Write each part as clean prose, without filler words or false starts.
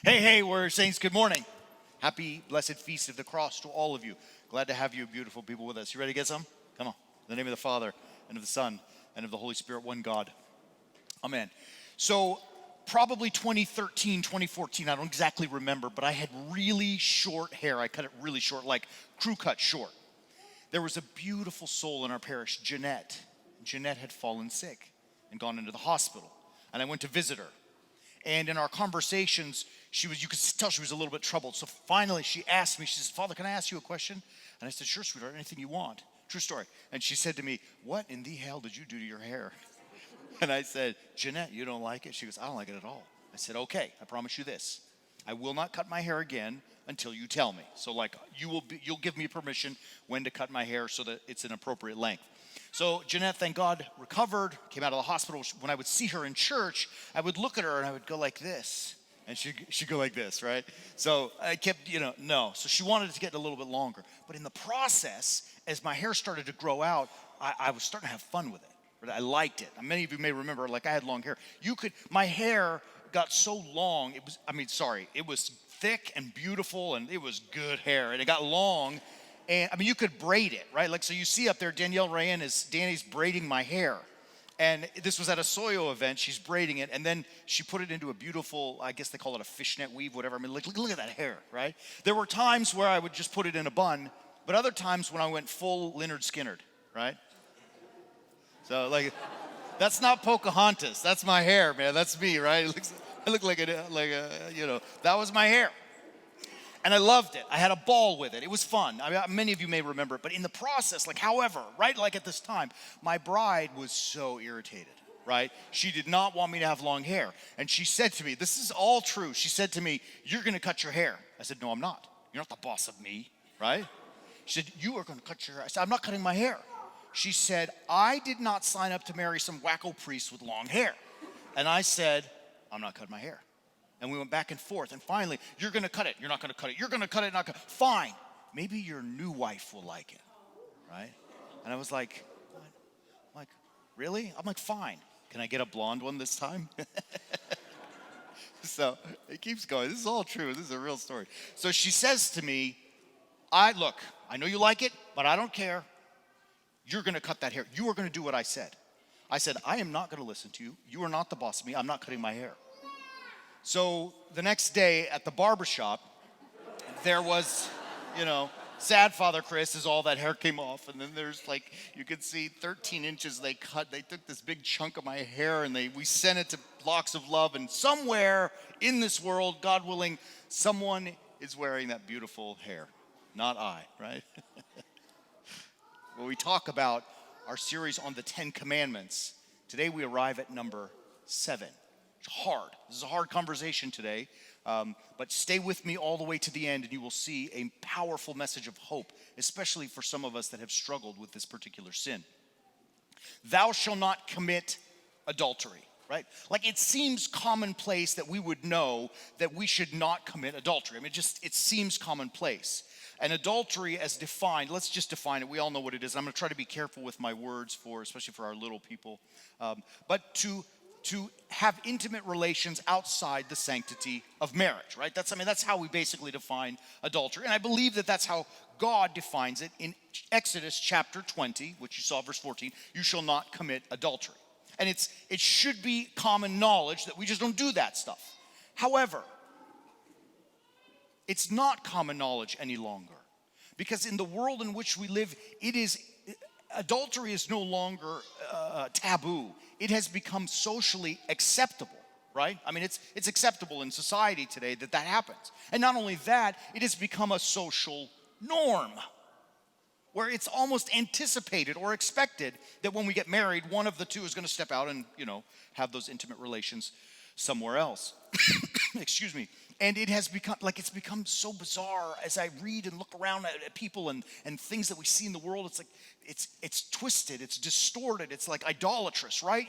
Hey, Warrior Saints, good morning. Happy blessed feast of the cross to all of you. Glad to have you beautiful people with us. You ready to get some? Come on. In the name of the Father, and of the Son, and of the Holy Spirit, one God. Amen. So, probably 2013, 2014, I don't exactly remember, but I had really short hair. I cut it really short, like crew cut short. There was a beautiful soul in our parish, Jeanette. Jeanette had fallen sick and gone into the hospital, and I went to visit her. And in our conversations, you could tell she was a little bit troubled. So finally she asked me, she said, "Father, can I ask you a question?" And I said, "Sure, sweetheart, anything you want." True story. And she said to me, "What in the hell did you do to your hair?" And I said, "Jeanette, you don't like it?" She goes, "I don't like it at all." I said, "Okay, I promise you this. I will not cut my hair again until you tell me. So you'll give me permission when to cut my hair so that it's an appropriate length." So Jeanette, thank God, recovered, came out of the hospital. When I would see her in church, I would look at her and I would go like this. And she'd go like this, right? So I kept, no. So she wanted it to get a little bit longer. But in the process, as my hair started to grow out, I was starting to have fun with it. I liked it. Many of you may remember, I had long hair. My hair got so long, it was thick and beautiful and it was good hair. And it got long. And you could braid it, right? So you see up there, Danielle Rayan Danny's braiding my hair. And this was at a Soyo event. She's braiding it. And then she put it into a beautiful, I guess they call it a fishnet weave, whatever. Look at that hair, right? There were times where I would just put it in a bun, but other times when I went full Leonard Skinner, right? So that's not Pocahontas. That's my hair, man. That's me, right? I look like that was my hair. And I loved it. I had a ball with it. It was fun. Many of you may remember it. But in the process, however, right, at this time, my bride was so irritated, right? She did not want me to have long hair. And she said to me, this is all true. She said to me, "You're going to cut your hair." I said, "No, I'm not. You're not the boss of me," right? She said, "You are going to cut your hair." I said, "I'm not cutting my hair." She said, "I did not sign up to marry some wacko priest with long hair." And I said, "I'm not cutting my hair." And we went back and forth. And finally, "You're going to cut it. You're not going to cut it. You're going to cut it. Not going to." "Fine. Maybe your new wife will like it." Right? And I was like, "Really?" I'm like, "Fine. Can I get a blonde one this time?" So it keeps going. This is all true. This is a real story. So she says to me, I know you like it, but I don't care. You're going to cut that hair. You are going to do what I said." I said, "I am not going to listen to you. You are not the boss of me. I'm not cutting my hair." So the next day at the barbershop, there was, sad Father Chris as all that hair came off. And then there's you could see 13 inches they cut. They took this big chunk of my hair and we sent it to Locks of Love. And somewhere in this world, God willing, someone is wearing that beautiful hair. Not I, right? When we talk about our series on the 10 Commandments, today we arrive at number 7. It's hard. This is a hard conversation today, but stay with me all the way to the end and you will see a powerful message of hope, especially for some of us that have struggled with this particular sin. "Thou shalt not commit adultery," right? It seems commonplace that we would know that we should not commit adultery. It seems commonplace. And adultery as defined, let's just define it. We all know what it is. I'm going to try to be careful with my words especially for our little people. But to have intimate relations outside the sanctity of marriage, right? That's how we basically define adultery. And I believe that that's how God defines it in Exodus chapter 20, which you saw verse 14, "You shall not commit adultery." And it should be common knowledge that we just don't do that stuff. However, it's not common knowledge any longer. Because in the world in which we live, adultery is no longer taboo. It has become socially acceptable, right? It's acceptable in society today that happens. And not only that, it has become a social norm where it's almost anticipated or expected that when we get married, one of the two is going to step out and, have those intimate relations somewhere else. Excuse me. And it has become so bizarre as I read and look around at people and things that we see in the world. It's twisted, it's distorted, it's idolatrous, right?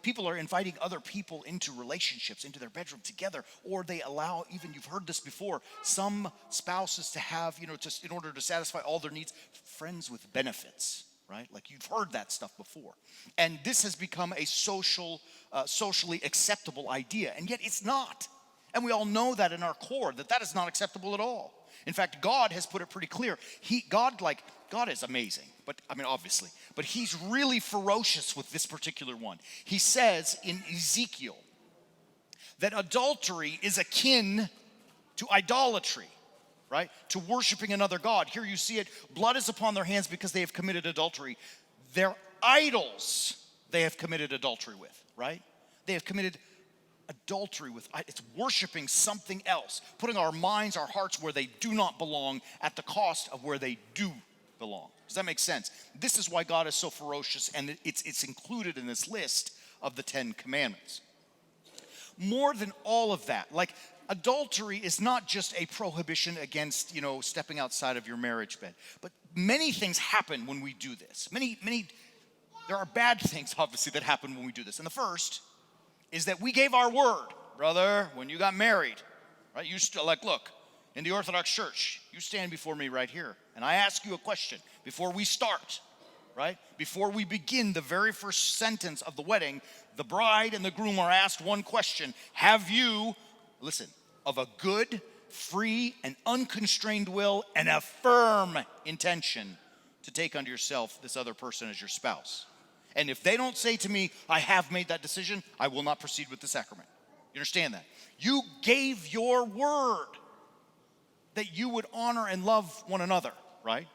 People are inviting other people into relationships, into their bedroom together, or they allow, even you've heard this before, some spouses to have, just in order to satisfy all their needs, friends with benefits, right? You've heard that stuff before. And this has become a socially acceptable idea, and yet it's not. And we all know that in our core, that is not acceptable at all. In fact, God has put it pretty clear. God is amazing, but I mean, obviously, but he's really ferocious with this particular one. He says in Ezekiel that adultery is akin to idolatry, right? To worshiping another god. Here you see it, blood is upon their hands because they have committed adultery. Their idols they have committed adultery with, right? They have committed adultery with, it's worshiping something else, putting our minds, our hearts where they do not belong at the cost of where they do belong. Does that make sense? This is why God is so ferocious, and it's included in this list of the 10 commandments. More than all of that, like adultery is not just a prohibition against, stepping outside of your marriage bed, but many things happen when we do this. There are bad things, obviously, that happen when we do this. And the first is that we gave our word, brother, when you got married, right? You still, look, in the Orthodox Church, you stand before me right here, and I ask you a question before we start, right? Before we begin the very first sentence of the wedding, the bride and the groom are asked one question. Have you, listen, of a good, free, and unconstrained will and a firm intention to take unto yourself this other person as your spouse? And if they don't say to me, I have made that decision, I will not proceed with the sacrament. You understand that? You gave your word that you would honor and love one another, right?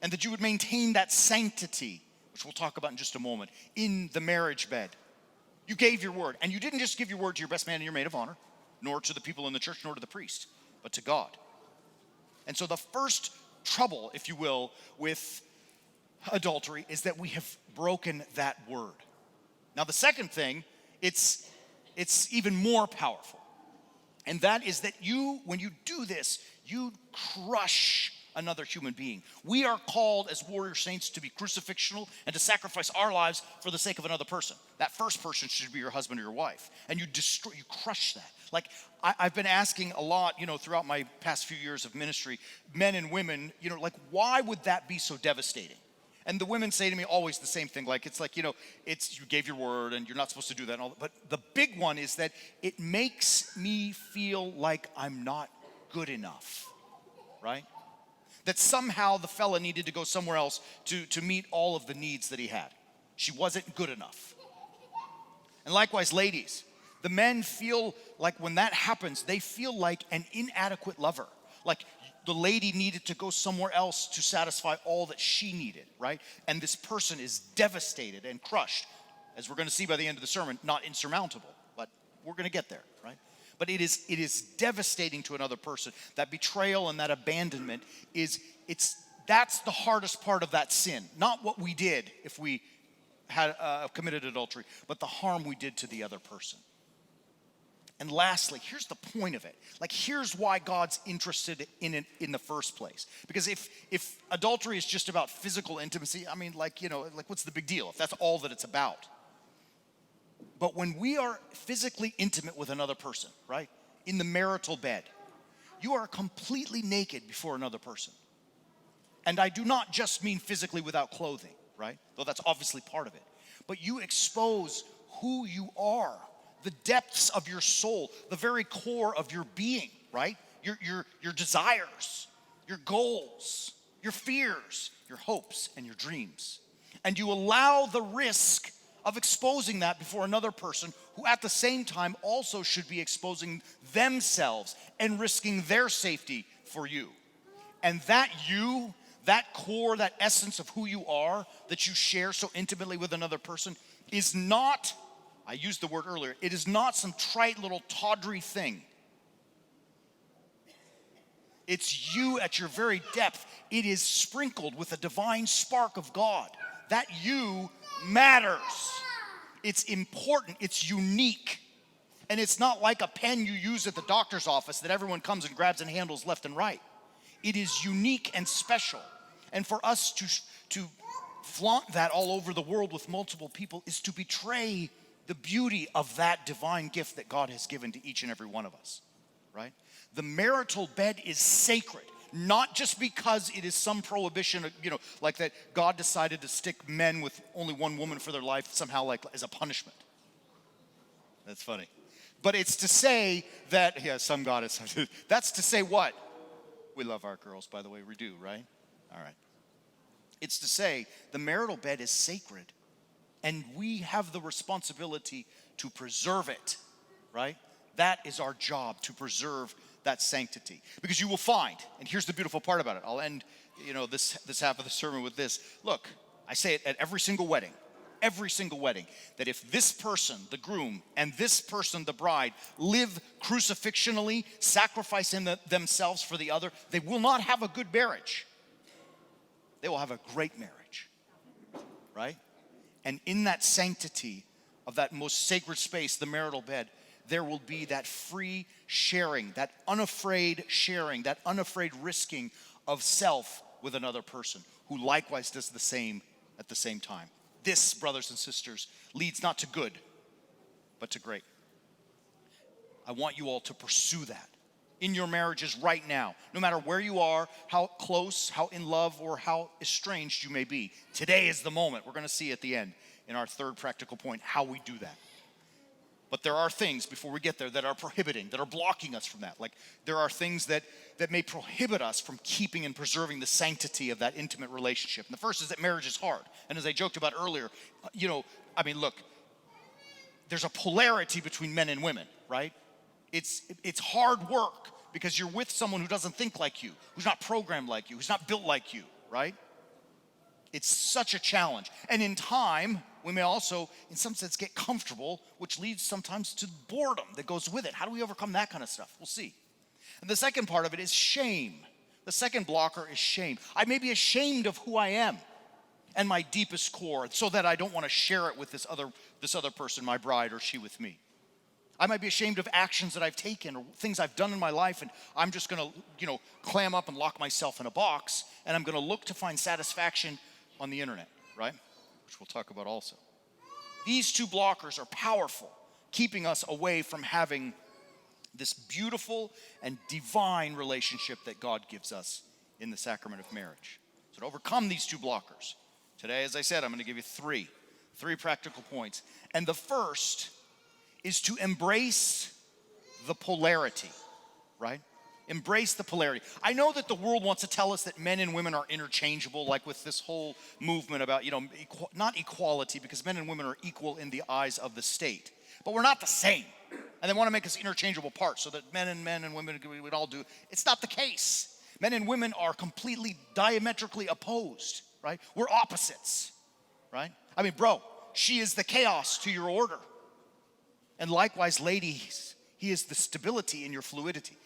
And that you would maintain that sanctity, which we'll talk about in just a moment, in the marriage bed. You gave your word. And you didn't just give your word to your best man and your maid of honor, nor to the people in the church, nor to the priest, but to God. And so the first trouble, if you will, with adultery is that we have broken that word. Now the second thing, it's even more powerful. And that is that when you do this, you crush another human being. We are called as warrior saints to be crucifixional and to sacrifice our lives for the sake of another person. That first person should be your husband or your wife. And you crush that. Like I've been asking a lot, throughout my past few years of ministry, men and women, why would that be so devastating? And the women say to me always the same thing, you gave your word and you're not supposed to do that and all that. But the big one is that it makes me feel like I'm not good enough, right? That somehow the fella needed to go somewhere else to meet all of the needs that he had. She wasn't good enough. And likewise, ladies, the men feel like when that happens, they feel like an inadequate lover. Like the lady needed to go somewhere else to satisfy all that she needed, right? And this person is devastated and crushed, as we're going to see by the end of the sermon, not insurmountable, but we're going to get there, right? But it is devastating to another person. That betrayal and that abandonment that's the hardest part of that sin. Not what we did if we had committed adultery, but the harm we did to the other person. And lastly, here's the point of it. Here's why God's interested in it in the first place. Because if adultery is just about physical intimacy, what's the big deal if that's all that it's about? But when we are physically intimate with another person, right, in the marital bed, you are completely naked before another person. And I do not just mean physically without clothing, right? Though that's obviously part of it. But you expose who you are, the depths of your soul, the very core of your being, right? Your desires, your goals, your fears, your hopes, and your dreams. And you allow the risk of exposing that before another person who at the same time also should be exposing themselves and risking their safety for you. And that core, that essence of who you are that you share so intimately with another person is not, I used the word earlier, it is not some trite little tawdry thing. It's you at your very depth. It is sprinkled with a divine spark of God. That you matters. It's important. It's unique. And it's not like a pen you use at the doctor's office that everyone comes and grabs and handles left and right. It is unique and special. And for us to flaunt that all over the world with multiple people is to betray the beauty of that divine gift that God has given to each and every one of us, right? The marital bed is sacred. Not just because it is some prohibition, like that God decided to stick men with only one woman for their life somehow as a punishment. That's funny. But it's to say that, yeah, some goddess. That's to say what? We love our girls, by the way. We do, right? All right. It's to say the marital bed is sacred, and we have the responsibility to preserve it, right? That is our job, to preserve that sanctity. Because you will find, and here's the beautiful part about it. I'll end, this half of the sermon with this. Look, I say it at every single wedding, that if this person, the groom, and this person, the bride, live crucifixionally, sacrificing themselves for the other, they will not have a good marriage. They will have a great marriage, right? And in that sanctity of that most sacred space, the marital bed, there will be that free sharing, that unafraid sharing, that unafraid risking of self with another person who likewise does the same at the same time. This, brothers and sisters, leads not to good, but to great. I want you all to pursue that in your marriages right now. No matter where you are, how close, how in love, or how estranged you may be. Today is the moment. We're going to see at the end in our third practical point how we do that. But there are things before we get there that are prohibiting, that are blocking us from that. Like there are things that may prohibit us from keeping and preserving the sanctity of that intimate relationship. And the first is that marriage is hard. And as I joked about earlier, look, there's a polarity between men and women, right? It's hard work because you're with someone who doesn't think like you, who's not programmed like you, who's not built like you, right? It's such a challenge. And in time, we may also, in some sense, get comfortable, which leads sometimes to boredom that goes with it. How do we overcome that kind of stuff? We'll see. And the second part of it is shame. The second blocker is shame. I may be ashamed of who I am and my deepest core so that I don't want to share it with this other person, my bride, or she with me. I might be ashamed of actions that I've taken or things I've done in my life, and I'm just going to, clam up and lock myself in a box, and I'm going to look to find satisfaction on the internet, right? Which we'll talk about also. These two blockers are powerful, keeping us away from having this beautiful and divine relationship that God gives us in the sacrament of marriage. So to overcome these two blockers, today, as I said, I'm going to give you three practical points. And the first is to embrace the polarity, right? Embrace the polarity. I know that the world wants to tell us that men and women are interchangeable, like with this whole movement about, not equality, because men and women are equal in the eyes of the state. But we're not the same. And they want to make us interchangeable parts so that men and women would all do. It's not the case. Men and women are completely diametrically opposed, right? We're opposites, right? I mean, bro, she is the chaos to your order. And likewise, ladies, he is the stability in your fluidity.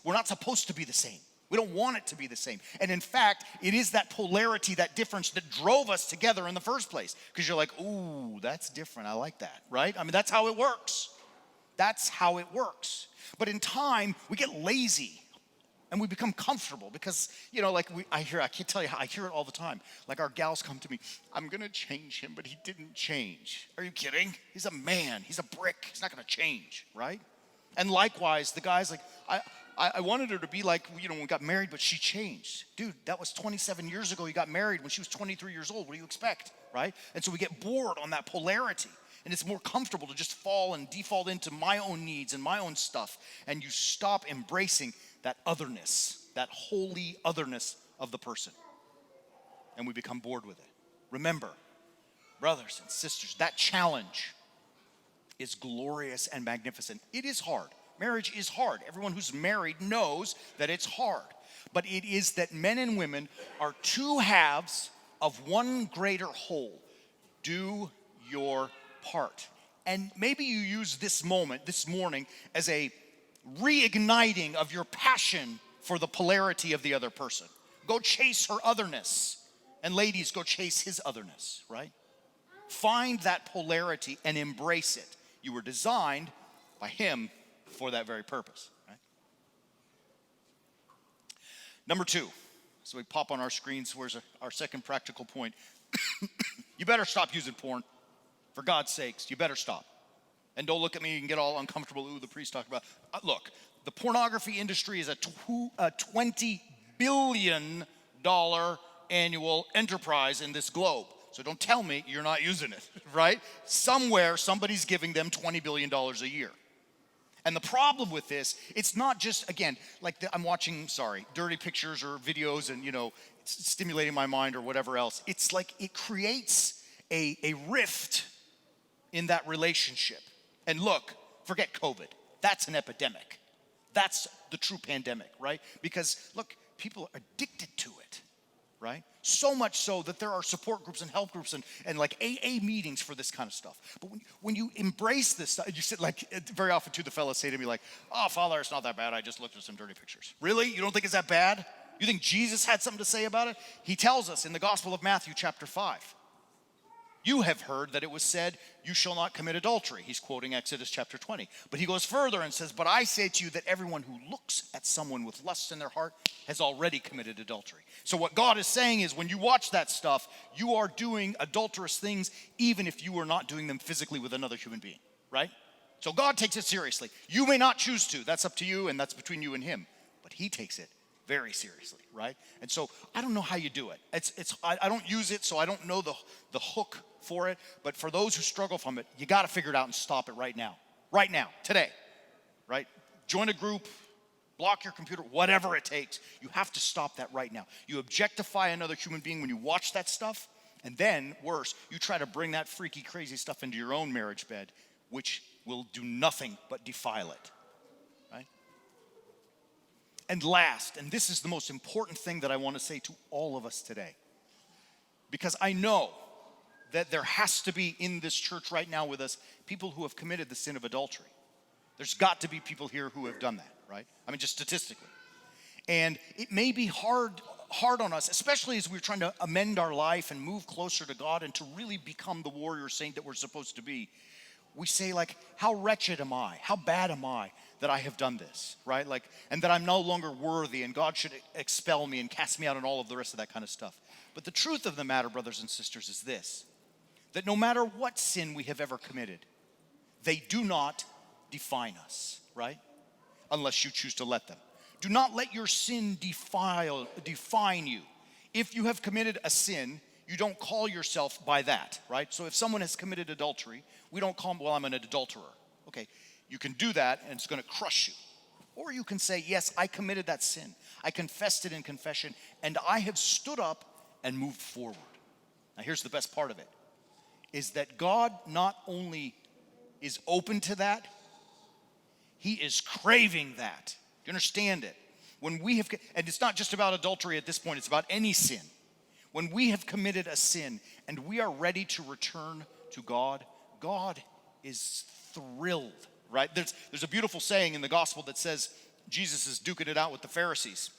We're not supposed to be the same. We don't want it to be the same. And in fact, it is that polarity, that difference that drove us together in the first place. Because you're like, ooh, that's different. I like that, right? I mean, that's how it works. That's how it works. But in time, we get lazy and we become comfortable because, I can't tell you how I hear it all the time. Like our gals come to me, I'm going to change him, but he didn't change. Are you kidding? He's a man. He's a brick. He's not going to change, right? And likewise, the guy's like, I wanted her to be like, when we got married, but she changed. Dude, that was 27 years ago. You got married when she was 23 years old. What do you expect, right? And so we get bored on that polarity. And it's more comfortable to just fall and default into my own needs and my own stuff. And you stop embracing that otherness, that holy otherness of the person. And we become bored with it. Remember, brothers and sisters, that challenge is glorious and magnificent. It is hard. Marriage is hard. Everyone who's married knows that it's hard. But it is that men and women are two halves of one greater whole. Do your part. And maybe you use this moment, this morning, as a reigniting of your passion for the polarity of the other person. Go chase her otherness. And ladies, go chase his otherness, right? Find that polarity and embrace it. You were designed by him for that very purpose, right? Number 2. So we pop on our screens. Where's our second practical point? You better stop using porn. For God's sakes, you better stop. And don't look at me and get all uncomfortable. Ooh, the priest talked about. Look, the pornography industry is a $20 billion annual enterprise in this globe. So don't tell me you're not using it, right? Somewhere, somebody's giving them $20 billion a year. And the problem with this, it's not just, again, like I'm watching, dirty pictures or videos and, stimulating my mind or whatever else. It's like it creates a rift in that relationship. And look, forget COVID. That's an epidemic. That's the true pandemic, right? Because, look, people are addicted to it, right? So much so that there are support groups and help groups and like AA meetings for this kind of stuff. But when you embrace this stuff, you sit like, very often too, the fellas say to me like, oh, Father, it's not that bad. I just looked at some dirty pictures. Really? You don't think it's that bad? You think Jesus had something to say about it? He tells us in the Gospel of Matthew chapter 5, you have heard that it was said, you shall not commit adultery. He's quoting Exodus chapter 20. But he goes further and says, but I say to you that everyone who looks at someone with lust in their heart has already committed adultery. So what God is saying is when you watch that stuff, you are doing adulterous things even if you are not doing them physically with another human being, right? So God takes it seriously. You may not choose to. That's up to you and that's between you and him. But he takes it very seriously, right? And so I don't know how you do it. I don't use it, so I don't know the hook for it. But for those who struggle from it, you got to figure it out and stop it right now, today, right? Join a group, block your computer, whatever it takes. You have to stop that right now. You objectify another human being when you watch that stuff, and then worse, you try to bring that freaky, crazy stuff into your own marriage bed, which will do nothing but defile it. And last, and this is the most important thing that I want to say to all of us today, because I know that there has to be in this church right now with us people who have committed the sin of adultery. There's got to be people here who have done that, right? I mean, just statistically. And it may be hard on us, especially as we're trying to amend our life and move closer to God and to really become the warrior saint that we're supposed to be. We say like, how wretched am I? How bad am I that I have done this, right? Like, and that I'm no longer worthy and God should expel me and cast me out and all of the rest of that kind of stuff. But the truth of the matter, brothers and sisters, is this, that no matter what sin we have ever committed, they do not define us, right? Unless you choose to let them. Do not let your sin define you. If you have committed a sin, you don't call yourself by that, right? So if someone has committed adultery, we don't call them, well, I'm an adulterer. Okay, you can do that and it's going to crush you. Or you can say, yes, I committed that sin. I confessed it in confession and I have stood up and moved forward. Now here's the best part of it, is that God not only is open to that, he is craving that. Do you understand it? When we have, and it's not just about adultery at this point, it's about any sin. When we have committed a sin and we are ready to return to God, God is thrilled, right? There's a beautiful saying in the gospel that says Jesus is duking it out with the Pharisees.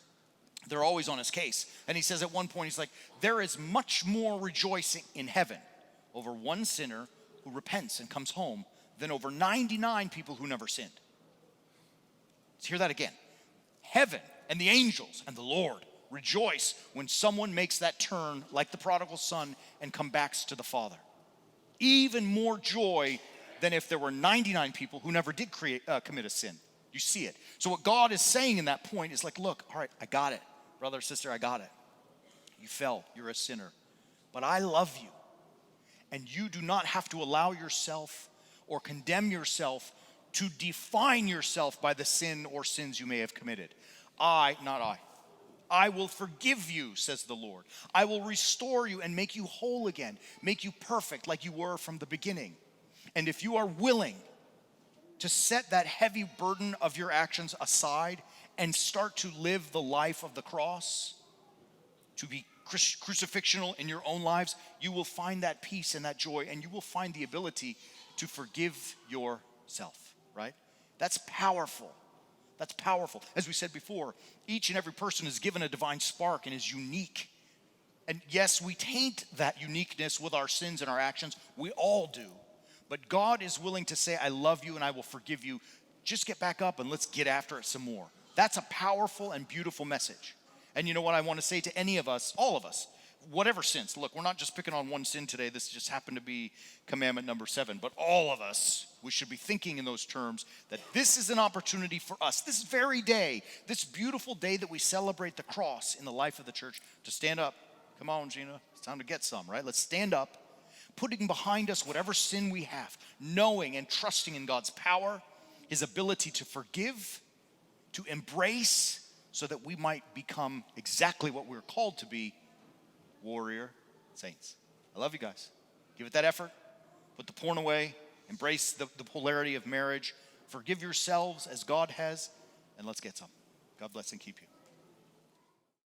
They're always on his case. And he says at one point, he's like, there is much more rejoicing in heaven over one sinner who repents and comes home than over 99 people who never sinned. Let's hear that again. Heaven and the angels and the Lord rejoice when someone makes that turn like the prodigal son and come back to the Father. Even more joy than if there were 99 people who never did commit a sin. You see it. So what God is saying in that point is like, look, all right, I got it. Brother, sister, I got it. You fell, you're a sinner. But I love you. And you do not have to allow yourself or condemn yourself to define yourself by the sin or sins you may have committed. I will forgive you, says the Lord. I will restore you and make you whole again, make you perfect like you were from the beginning. And if you are willing to set that heavy burden of your actions aside and start to live the life of the cross, to be crucifixional in your own lives, you will find that peace and that joy, and you will find the ability to forgive yourself, right? That's powerful. That's powerful. As we said before, each and every person is given a divine spark and is unique. And yes, we taint that uniqueness with our sins and our actions. We all do. But God is willing to say, I love you and I will forgive you. Just get back up and let's get after it some more. That's a powerful and beautiful message. And you know what I want to say to any of us, all of us, whatever sins. Look, we're not just picking on one sin today. This just happened to be commandment number 7. But all of us, we should be thinking in those terms that this is an opportunity for us, this very day, this beautiful day that we celebrate the cross in the life of the church, to stand up. Come on, Gina. It's time to get some, right? Let's stand up, putting behind us whatever sin we have, knowing and trusting in God's power his ability to forgive, to embrace, so that we might become exactly what we're called to be, warrior saints. I love you guys. Give it that effort. Put the porn away. Embrace the polarity of marriage. Forgive yourselves as God has. And let's get some. God bless and keep you.